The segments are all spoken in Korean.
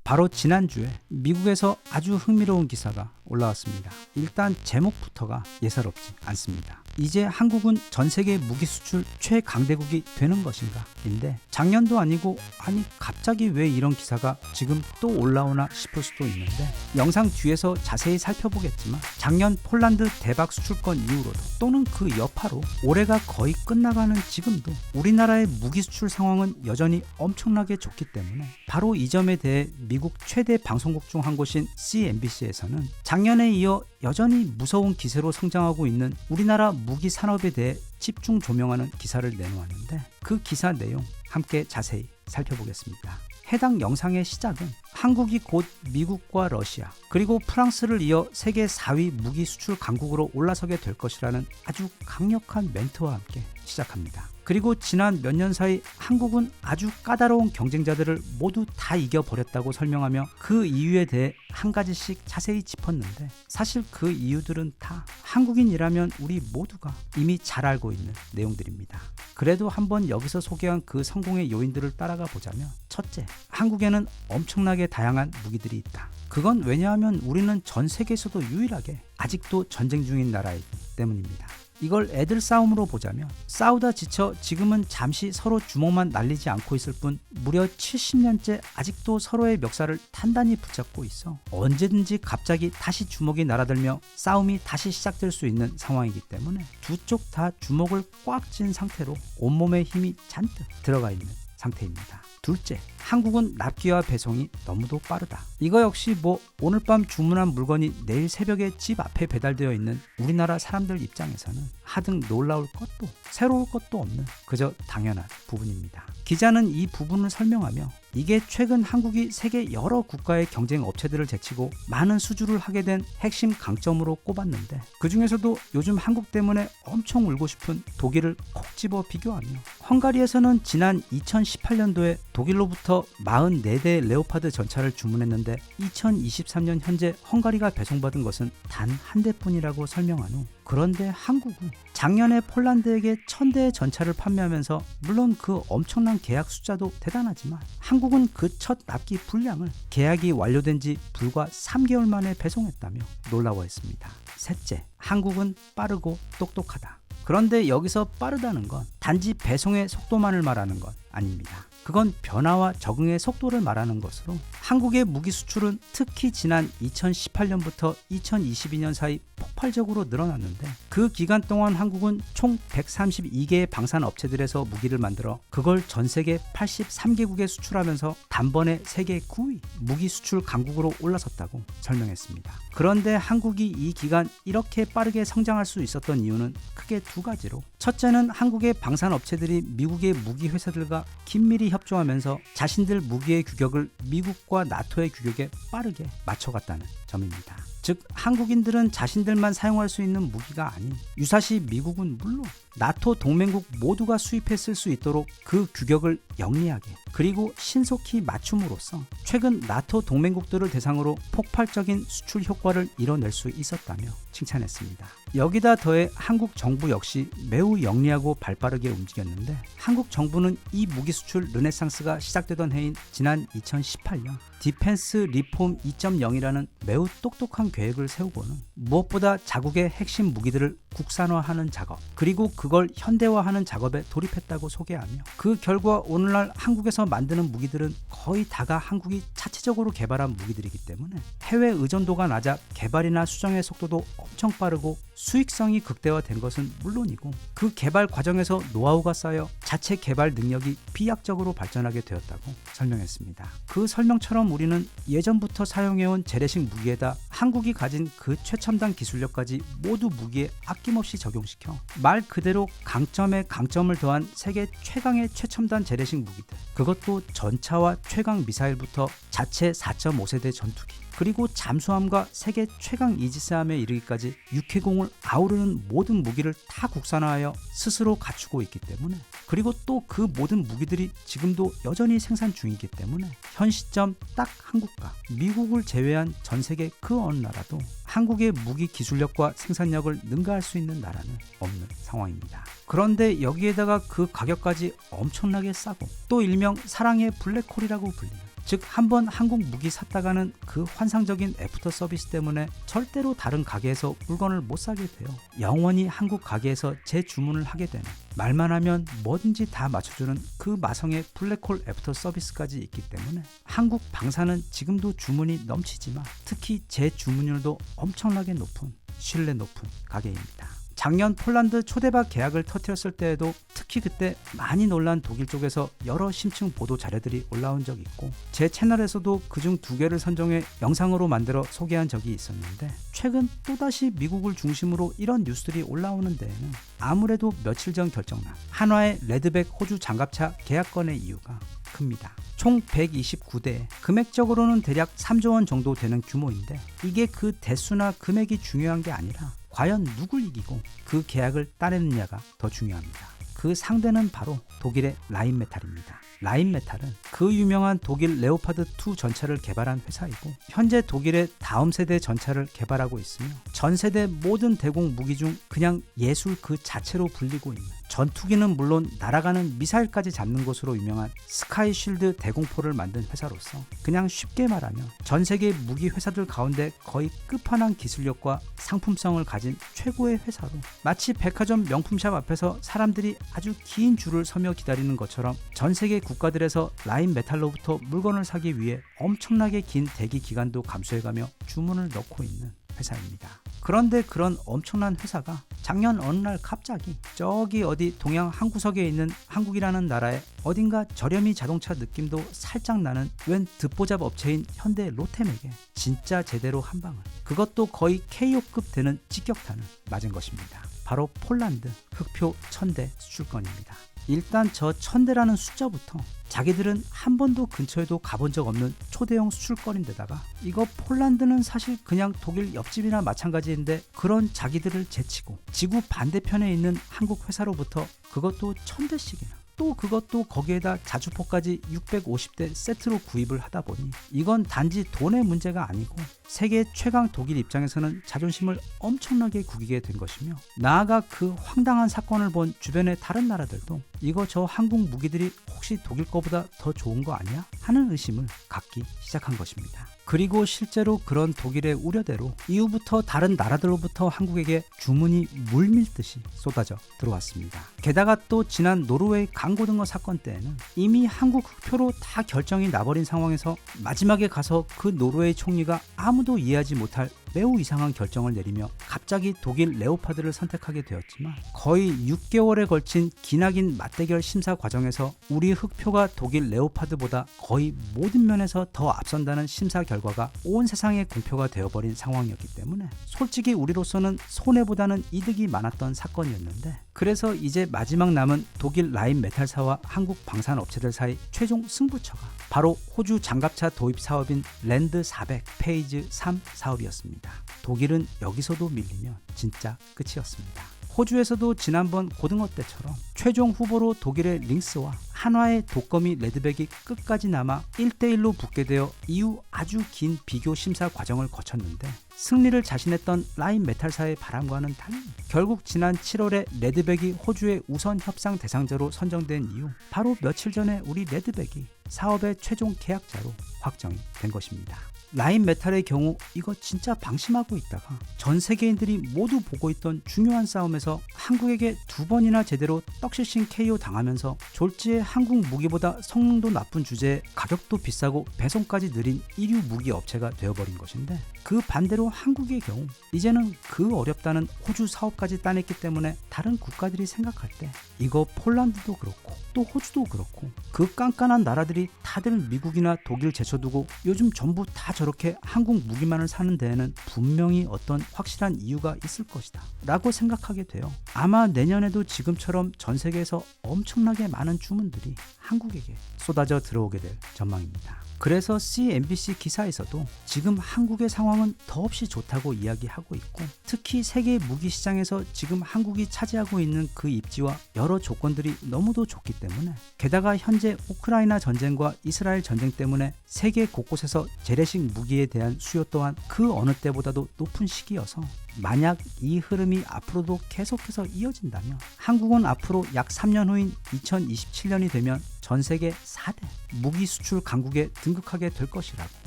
바로 지난주에 미국에서 아주 흥미로운 기사가 올라왔습니다. 일단 제목부터가 예사롭지 않습니다. 이제 한국은 전 세계 무기 수출 최강대국이 되는 것인가? 인데 작년도 아니고 아니 갑자기 왜 이런 기사가 지금 또 올라오나 싶을 수도 있는데 영상 뒤에서 자세히 살펴보겠지만 작년 폴란드 대박 수출권 이후로도 또는 그 여파로 올해가 거의 끝나가는 지금도 우리나라의 무기 수출 상황은 여전히 엄청나게 좋기 때문에 바로 이 점에 대해 미국 최대 방송국 중 한 곳인 CNBC에서는 작년에 이어 여전히 무서운 기세로 성장하고 있는 우리나라 무기 산업에 대해 집중 조명하는 기사를 내놓았는데 그 기사 내용 함께 자세히 살펴보겠습니다. 해당 영상의 시작은 한국이 곧 미국과 러시아 그리고 프랑스를 이어 세계 4위 무기 수출 강국으로 올라서게 될 것이라는 아주 강력한 멘트와 함께 시작합니다. 그리고 지난 몇 년 사이 한국은 아주 까다로운 경쟁자들을 모두 다 이겨버렸다고 설명하며 그 이유에 대해 한 가지씩 자세히 짚었는데 사실 그 이유들은 다 한국인이라면 우리 모두가 이미 잘 알고 있는 내용들입니다. 그래도 한번 여기서 소개한 그 성공의 요인들을 따라가 보자면 첫째, 한국에는 엄청나게 다양한 무기들이 있다. 그건 왜냐하면 우리는 전 세계에서도 유일하게 아직도 전쟁 중인 나라이기 때문입니다. 이걸 애들 싸움으로 보자면 싸우다 지쳐 지금은 잠시 서로 주먹만 날리지 않고 있을 뿐 무려 70년째 아직도 서로의 멱살을 단단히 붙잡고 있어 언제든지 갑자기 다시 주먹이 날아들며 싸움이 다시 시작될 수 있는 상황이기 때문에 두 쪽 다 주먹을 꽉 쥔 상태로 온몸에 힘이 잔뜩 들어가 있는 상태입니다. 둘째, 한국은 납기와 배송이 너무도 빠르다. 이거 역시 오늘 밤 주문한 물건이 내일 새벽에 집 앞에 배달되어 있는 우리나라 사람들 입장에서는 하등 놀라울 것도 새로울 것도 없는 그저 당연한 부분입니다. 기자는 이 부분을 설명하며 이게 최근 한국이 세계 여러 국가의 경쟁 업체들을 제치고 많은 수주를 하게 된 핵심 강점으로 꼽았는데 그 중에서도 요즘 한국 때문에 엄청 울고 싶은 독일을 콕 집어 비교하며 헝가리에서는 지난 2018년도에 독일로부터 44대 레오파드 전차를 주문했는데 2023년 현재 헝가리가 배송받은 것은 단 한 대뿐이라고 설명한 후 그런데 한국은 작년에 폴란드에게 1000대의 전차를 판매하면서 물론 그 엄청난 계약 숫자도 대단하지만 한국은 그 첫 납기 분량을 계약이 완료된 지 불과 3개월 만에 배송했다며 놀라워했습니다. 셋째, 한국은 빠르고 똑똑하다. 그런데 여기서 빠르다는 건 단지 배송의 속도만을 말하는 건 아닙니다. 그건 변화와 적응의 속도를 말하는 것으로 한국의 무기 수출은 특히 지난 2018년부터 2022년 사이 폭발적으로 늘어났는데 그 기간 동안 한국은 총 132개의 방산 업체들에서 무기를 만들어 그걸 전 세계 83개국에 수출하면서 단번에 세계 9위 무기 수출 강국으로 올라섰다고 설명했습니다. 그런데 한국이 이 기간 이렇게 빠르게 성장할 수 있었던 이유는 크게 두 가지로 첫째는 한국의 방산 업체들이 미국의 무기 회사들과 긴밀히 협조하면서 자신들 무기의 규격을 미국과 나토의 규격에 빠르게 맞춰갔다는 점입니다. 즉 한국인들은 자신들만 사용할 수 있는 무기가 아닌 유사시 미국은 물론 나토 동맹국 모두가 수입해 쓸 수 있도록 그 규격을 영리하게 그리고 신속히 맞춤으로써 최근 나토 동맹국들을 대상으로 폭발적인 수출 효과를 이뤄낼 수 있었다며 칭찬했습니다. 여기다 더해 한국 정부 역시 매우 영리하고 발빠르게 움직였는데 한국 정부는 이 무기 수출 르네상스가 시작되던 해인 지난 2018년 디펜스 리폼 2.0이라는 매우 똑똑한 계획을 세우고는 무엇보다 자국의 핵심 무기들을 국산화하는 작업 그리고 그걸 현대화하는 작업에 돌입했다고 소개하며 그 결과 오늘날 한국에서 만드는 무기들은 거의 다가 한국이 자체적으로 개발한 무기들이기 때문에 해외 의존도가 낮아 개발이나 수정의 속도도 엄청 빠르고 수익성이 극대화된 것은 물론이고 그 개발 과정에서 노하우가 쌓여 자체 개발 능력이 비약적으로 발전하게 되었다고 설명했습니다. 그 설명처럼 우리는 예전부터 사용해온 재래식 무기에다 한국이 가진 그 최첨단 기술력까지 모두 무기에 아낌없이 적용시켜 말 그대로 강점에 강점을 더한 세계 최강의 최첨단 재래식 무기들 그것도 전차와 최강 미사일부터 자체 4.5세대 전투기 그리고 잠수함과 세계 최강 이지스함에 이르기까지 육해공을 아우르는 모든 무기를 다 국산화하여 스스로 갖추고 있기 때문에 그리고 또 그 모든 무기들이 지금도 여전히 생산 중이기 때문에 현 시점 딱 한국과 미국을 제외한 전 세계 그 어느 나라도 한국의 무기 기술력과 생산력을 능가할 수 있는 나라는 없는 상황입니다. 그런데 여기에다가 그 가격까지 엄청나게 싸고 또 일명 사랑의 블랙홀이라고 불리는 즉 한번 한국 무기 샀다가는 그 환상적인 애프터 서비스 때문에 절대로 다른 가게에서 물건을 못 사게 돼요. 영원히 한국 가게에서 재주문을 하게 되는, 말만 하면 뭐든지 다 맞춰주는 그 마성의 블랙홀 애프터 서비스까지 있기 때문에 한국 방사는 지금도 주문이 넘치지만 특히 재주문율도 엄청나게 높은, 신뢰 높은 가게입니다. 작년 폴란드 초대박 계약을 터뜨렸을 때에도 특히 그때 많이 놀란 독일 쪽에서 여러 심층 보도 자료들이 올라온 적이 있고, 제 채널에서도 그중 2개를 선정해 영상으로 만들어 소개한 적이 있었는데, 최근 또다시 미국을 중심으로 이런 뉴스들이 올라오는 데에는 아무래도 며칠 전 결정난 한화의 레드백 호주 장갑차 계약건의 이유가 큽니다. 총 129대, 금액적으로는 대략 3조 원 정도 되는 규모인데, 이게 그 대수나 금액이 중요한 게 아니라 과연 누굴 이기고 그 계약을 따내느냐가 더 중요합니다. 그 상대는 바로 독일의 라인메탈입니다. 라인메탈은 그 유명한 독일 레오파드 2 전차를 개발한 회사이고, 현재 독일의 다음 세대 전차를 개발하고 있으며 전 세대 모든 대공 무기 중 그냥 예술 그 자체로 불리고 있는, 전투기는 물론 날아가는 미사일까지 잡는 것으로 유명한 스카이 쉴드 대공포를 만든 회사로서 그냥 쉽게 말하면 전 세계 무기 회사들 가운데 거의 끝판왕 기술력과 상품성을 가진 최고의 회사로, 마치 백화점 명품샵 앞에서 사람들이 아주 긴 줄을 서며 기다리는 것처럼 전 세계 국가들에서 라인메탈로부터 물건을 사기 위해 엄청나게 긴 대기 기간도 감수해가며 주문을 넣고 있는 회사입니다. 그런데 그런 엄청난 회사가 작년 어느 날 갑자기 저기 어디 동양 한 구석에 있는 한국이라는 나라에 어딘가 저렴이 자동차 느낌도 살짝 나는 웬 듣보잡 업체인 현대 로템에게 진짜 제대로 한 방을, 그것도 거의 KO급 되는 직격탄을 맞은 것입니다. 바로 폴란드 흑표 1000대 수출건입니다. 일단 저 1000대라는 숫자부터 자기들은 한 번도 근처에도 가본 적 없는 초대형 수출거리인데다가, 이거 폴란드는 사실 그냥 독일 옆집이나 마찬가지인데 그런 자기들을 제치고 지구 반대편에 있는 한국 회사로부터 그것도 1000대씩이나, 또 그것도 거기에다 자주포까지 650대 세트로 구입을 하다 보니 이건 단지 돈의 문제가 아니고 세계 최강 독일 입장에서는 자존심을 엄청나게 구기게 된 것이며, 나아가 그 황당한 사건을 본 주변의 다른 나라들도 이거 저 한국 무기들이 혹시 독일 거보다 더 좋은 거 아니야? 하는 의심을 갖기 시작한 것입니다. 그리고 실제로 그런 독일의 우려대로 이후부터 다른 나라들로부터 한국에게 주문이 물밀듯이 쏟아져 들어왔습니다. 게다가 또 지난 노르웨이 강고등어 사건 때에는 이미 한국 흑표로 다 결정이 나버린 상황에서 마지막에 가서 그 노르웨이 총리가 아무도 이해하지 못할 매우 이상한 결정을 내리며 갑자기 독일 레오파드를 선택하게 되었지만, 거의 6개월에 걸친 기나긴 맞대결 심사 과정에서 우리 흑표가 독일 레오파드보다 거의 모든 면에서 더 앞선다는 심사 결과가 온 세상의 공표가 되어버린 상황이었기 때문에 솔직히 우리로서는 손해보다는 이득이 많았던 사건이었는데, 그래서 이제 마지막 남은 독일 라인메탈사와 한국 방산업체들 사이 최종 승부처가 바로 호주 장갑차 도입 사업인 랜드 400 페이즈 3 사업이었습니다. 독일은 여기서도 밀리면 진짜 끝이었습니다. 호주에서도 지난번 고등어 때처럼 최종 후보로 독일의 링스와 한화의 독거미 레드백이 끝까지 남아 1대1로 붙게 되어 이후 아주 긴 비교 심사 과정을 거쳤는데, 승리를 자신했던 라인메탈사의 바람과는 달리 결국 지난 7월에 레드백이 호주의 우선 협상 대상자로 선정된 이후 바로 며칠 전에 우리 레드백이 사업의 최종 계약자로 확정이 된 것입니다. 라인메탈의 경우 이거 진짜 방심하고 있다가 전 세계인들이 모두 보고 있던 중요한 싸움에서 한국에게 2번이나 제대로 떡실신 KO 당하면서 졸지에 한국 무기보다 성능도 나쁜 주제에 가격도 비싸고 배송까지 느린 이류 무기 업체가 되어버린 것인데, 그 반대로 한국의 경우 이제는 그 어렵다는 호주 사업까지 따냈기 때문에 다른 국가들이 생각할 때 이거 폴란드도 그렇고 또 호주도 그렇고 그 깐깐한 나라들이 다들 미국이나 독일 제쳐두고 요즘 전부 다 저렇게 한국 무기만을 사는 데에는 분명히 어떤 확실한 이유가 있을 것이다 라고 생각하게 돼요. 아마 내년에도 지금처럼 전 세계에서 엄청나게 많은 주문들이 한국에게 쏟아져 들어오게 될 전망입니다. 그래서 CNBC 기사에서도 지금 한국의 상황은 더없이 좋다고 이야기하고 있고, 특히 세계 무기 시장에서 지금 한국이 차지하고 있는 그 입지와 여러 조건들이 너무도 좋기 때문에, 게다가 현재 우크라이나 전쟁과 이스라엘 전쟁 때문에 세계 곳곳에서 재래식 무기에 대한 수요 또한 그 어느 때보다도 높은 시기여서, 만약 이 흐름이 앞으로도 계속해서 이어진다면 한국은 앞으로 약 3년 후인 2027년이 되면 전 세계 4대 무기 수출 강국에 등극하게 될 것이라고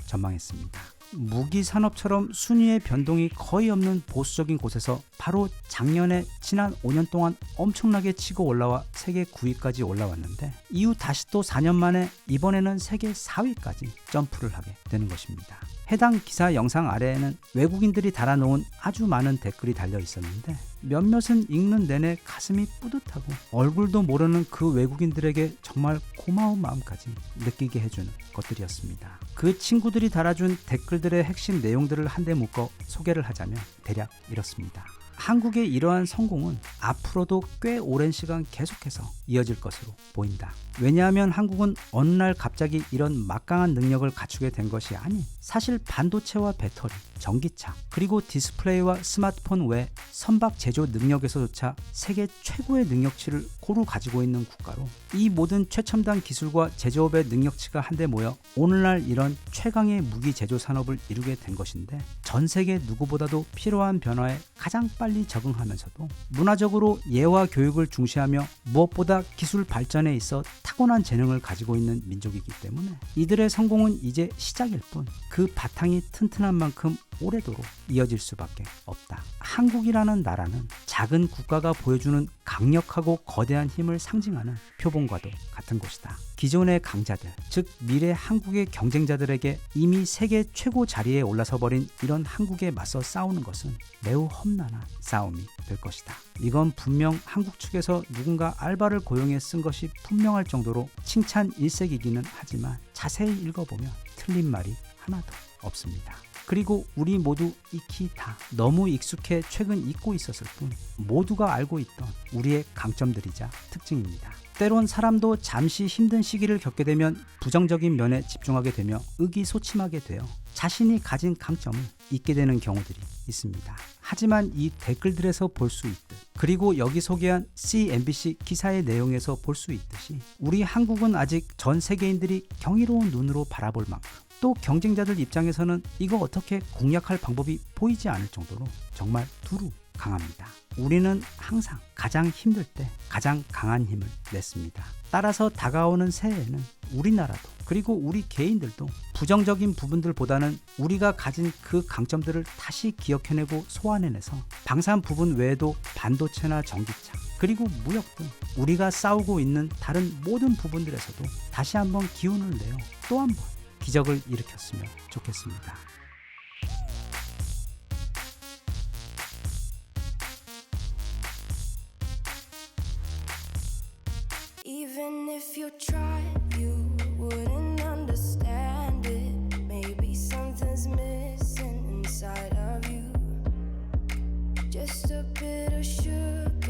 전망했습니다. 무기 산업처럼 순위의 변동이 거의 없는 보수적인 곳에서 바로 작년에 지난 5년 동안 엄청나게 치고 올라와 세계 9위까지 올라왔는데 이후 다시 또 4년 만에 이번에는 세계 4위까지 점프를 하게 되는 것입니다. 해당 기사 영상 아래에는 외국인들이 달아놓은 아주 많은 댓글이 달려 있었는데 몇몇은 읽는 내내 가슴이 뿌듯하고 얼굴도 모르는 그 외국인들에게 정말 고마운 마음까지 느끼게 해주는 것들이었습니다. 그 친구들이 달아준 댓글들의 핵심 내용들을 한데 묶어 소개를 하자면 대략 이렇습니다. 한국의 이러한 성공은 앞으로도 꽤 오랜 시간 계속해서 이어질 것으로 보인다. 왜냐하면 한국은 어느 날 갑자기 이런 막강한 능력을 갖추게 된 것이 아닌 사실 반도체와 배터리, 전기차, 그리고 디스플레이와 스마트폰 외 선박 제조 능력에서조차 세계 최고의 능력치를 고루 가지고 있는 국가로 이 모든 최첨단 기술과 제조업의 능력치가 한데 모여 오늘날 이런 최강의 무기 제조 산업을 이루게 된 것인데 전 세계 누구보다도 필요한 변화에 가장 빨리 적응하면서도 문화적으로 예와 교육을 중시하며 무엇보다 기술 발전에 있어 타고난 재능을 가지고 있는 민족이기 때문에 이들의 성공은 이제 시작일 뿐 그 바탕이 튼튼한 만큼 오래도록 이어질 수밖에 없다. 한국이라는 나라는 작은 국가가 보여주는 강력하고 거대한 힘을 상징하는 표본과도 같은 곳이다. 기존의 강자들, 즉 미래 한국의 경쟁자들에게 이미 세계 최고 자리에 올라서 버린 이런 한국에 맞서 싸우는 것은 매우 험난한 싸움이 될 것이다. 이건 분명 한국 측에서 누군가 알바를 고용해 쓴 것이 분명할 정도로 칭찬 일색이기는 하지만 자세히 읽어보면 틀린 말이 하나도 없습니다. 그리고 우리 모두 익히 다 너무 익숙해 최근 잊고 있었을 뿐 모두가 알고 있던 우리의 강점들이자 특징입니다. 때론 사람도 잠시 힘든 시기를 겪게 되면 부정적인 면에 집중하게 되며 의기소침하게 되어 자신이 가진 강점을 잊게 되는 경우들이 있습니다. 하지만 이 댓글들에서 볼 수 있듯 그리고 여기 소개한 CNBC 기사의 내용에서 볼 수 있듯이 우리 한국은 아직 전 세계인들이 경이로운 눈으로 바라볼 만큼 또 경쟁자들 입장에서는 이거 어떻게 공략할 방법이 보이지 않을 정도로 정말 두루 강합니다. 우리는 항상 가장 힘들 때 가장 강한 힘을 냈습니다. 따라서 다가오는 새해에는 우리나라도 그리고 우리 개인들도 부정적인 부분들보다는 우리가 가진 그 강점들을 다시 기억해내고 소환해내서 방산 부분 외에도 반도체나 전기차 그리고 무역 등 우리가 싸우고 있는 다른 모든 부분들에서도 다시 한번 기운을 내어 또 한번 기적을 일으켰으면 좋겠습니다. Even if you tried, you wouldn't understand it. Maybe something's missing inside of you. Just a bit of sugar.